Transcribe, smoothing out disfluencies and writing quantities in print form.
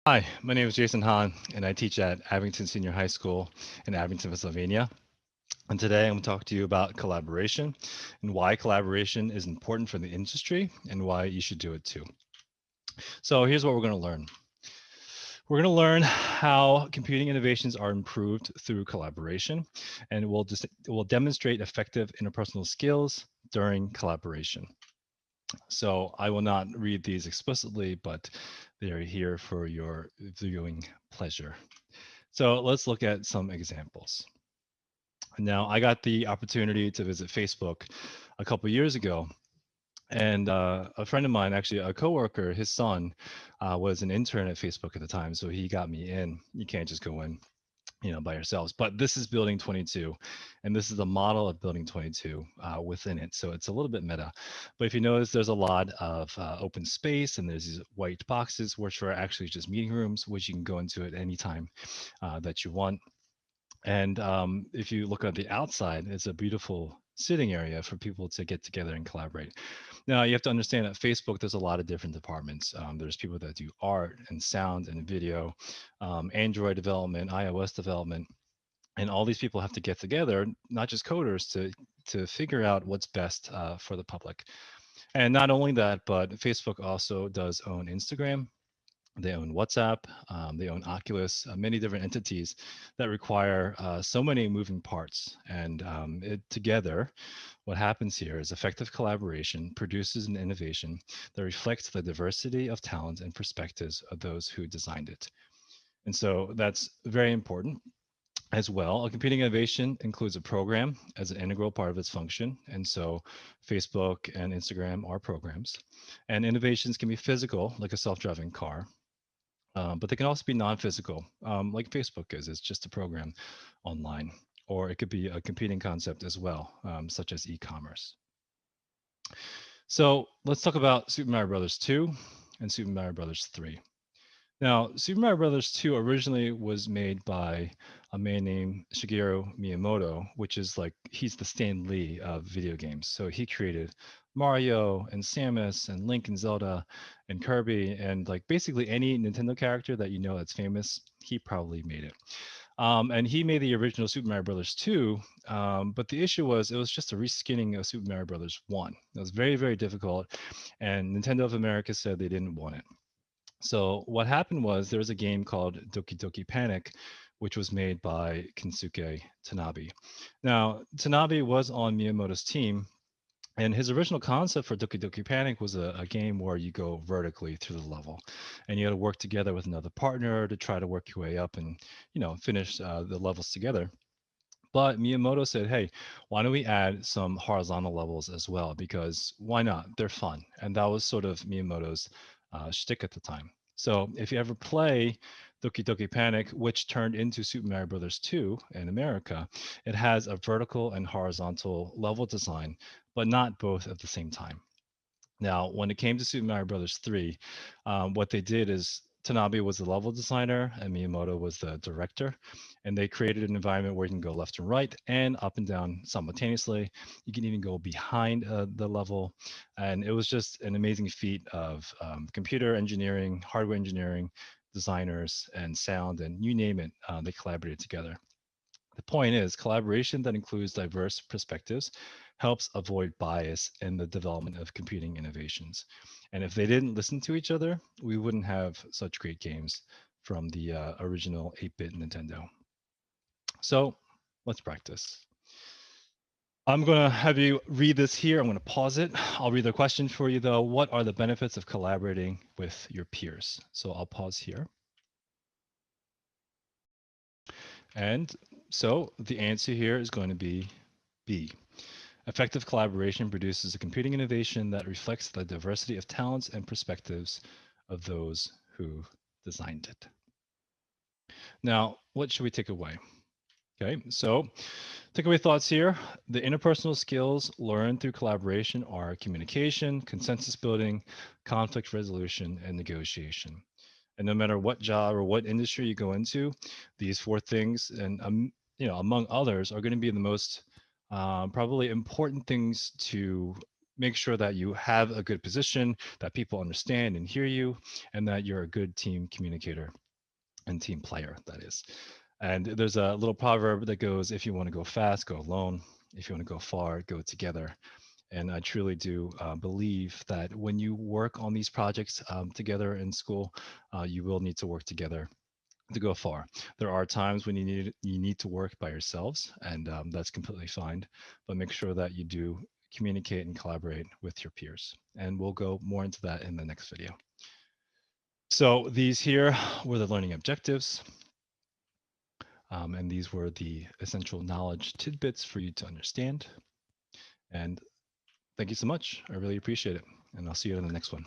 Hi, my name is Jason Hahn, and I teach at Abington Senior High School in Abington, Pennsylvania. And today I'm going to talk to you about collaboration and why collaboration is important for the industry and why you should do it too. So here's what we're going to learn. We're going to learn how computing innovations are improved through collaboration, and we'll demonstrate effective interpersonal skills during collaboration. So I will not read these explicitly, but they are here for your viewing pleasure. So let's look at some examples. Now, I got the opportunity to visit Facebook a couple years ago, and a friend of mine, actually a coworker, his son was an intern at Facebook at the time, so he got me in. You can't just go in, by yourselves. But this is Building 22, and this is the model of Building 22 within it. So it's a little bit meta. But if you notice, there's a lot of open space, and there's these white boxes, which are actually just meeting rooms, which you can go into at any time that you want. And if you look on the outside, it's a beautiful sitting area for people to get together and collaborate. Now, you have to understand that Facebook, there's a lot of different departments. There's people that do art and sound and video, Android development, iOS development, and all these people have to get together, not just coders, to figure out what's best for the public. And not only that, but Facebook also does own Instagram, they own WhatsApp, they own Oculus, many different entities that require so many moving parts. And together, what happens here is effective collaboration produces an innovation that reflects the diversity of talents and perspectives of those who designed it. And so that's very important as well. A computing innovation includes a program as an integral part of its function. And so Facebook and Instagram are programs. And innovations can be physical, like a self driving car, but they can also be non-physical, like Facebook is. It's just a program online, or it could be a competing concept as well, such as e-commerce. So let's talk about Super Mario Brothers 2 and Super Mario Brothers 3. Now, Super Mario Brothers 2 originally was made by a man named Shigeru Miyamoto, which is like he's the Stan Lee of video games. So he created Mario and Samus and Link and Zelda and Kirby and like basically any Nintendo character that you know that's famous, he probably made it. And he made the original Super Mario Brothers 2, but the issue was it was just a reskinning of Super Mario Brothers 1. It was very, very difficult, and Nintendo of America said they didn't want it. So what happened was there was a game called Doki Doki Panic, which was made by Kensuke Tanabe. Now, Tanabe was on Miyamoto's team, and his original concept for Doki Doki Panic was a game where you go vertically through the level, and you had to work together with another partner to try to work your way up and finish the levels together. But Miyamoto said, "Hey, why don't we add some horizontal levels as well? Because why not? They're fun." And that was sort of Miyamoto's shtick at the time. So if you ever play Doki Doki Panic, which turned into Super Mario Brothers 2 in America, it has a vertical and horizontal level design, but not both at the same time. Now, when it came to Super Mario Brothers 3, what they did is Tanabe was the level designer and Miyamoto was the director, and they created an environment where you can go left and right and up and down simultaneously. You can even go behind the level, and it was just an amazing feat of computer engineering, hardware engineering, designers, and sound, and you name it. They collaborated together. The point is, collaboration that includes diverse perspectives helps avoid bias in the development of computing innovations. And if they didn't listen to each other, we wouldn't have such great games from the original 8-bit Nintendo. So let's practice. I'm going to have you read this here. I'm going to pause it. I'll read the question for you, though. What are the benefits of collaborating with your peers? So I'll pause here. And so the answer here is going to be B. Effective collaboration produces a computing innovation that reflects the diversity of talents and perspectives of those who designed it. Now, what should we take away? Okay, so takeaway thoughts here. The interpersonal skills learned through collaboration are communication, consensus building, conflict resolution, and negotiation. And no matter what job or what industry you go into, these four things, and among others, are going to be the most probably important things to make sure that you have a good position, that people understand and hear you, and that you're a good team communicator and team player, that is. And there's a little proverb that goes, if you want to go fast, go alone. If you want to go far, go together. And I truly do believe that when you work on these projects together in school, you will need to work together to go far. There are times when you need to work by yourselves, and that's completely fine. But make sure that you do communicate and collaborate with your peers. And we'll go more into that in the next video. So these here were the learning objectives, and these were the essential knowledge tidbits for you to understand. And thank you so much. I really appreciate it. And I'll see you in the next one.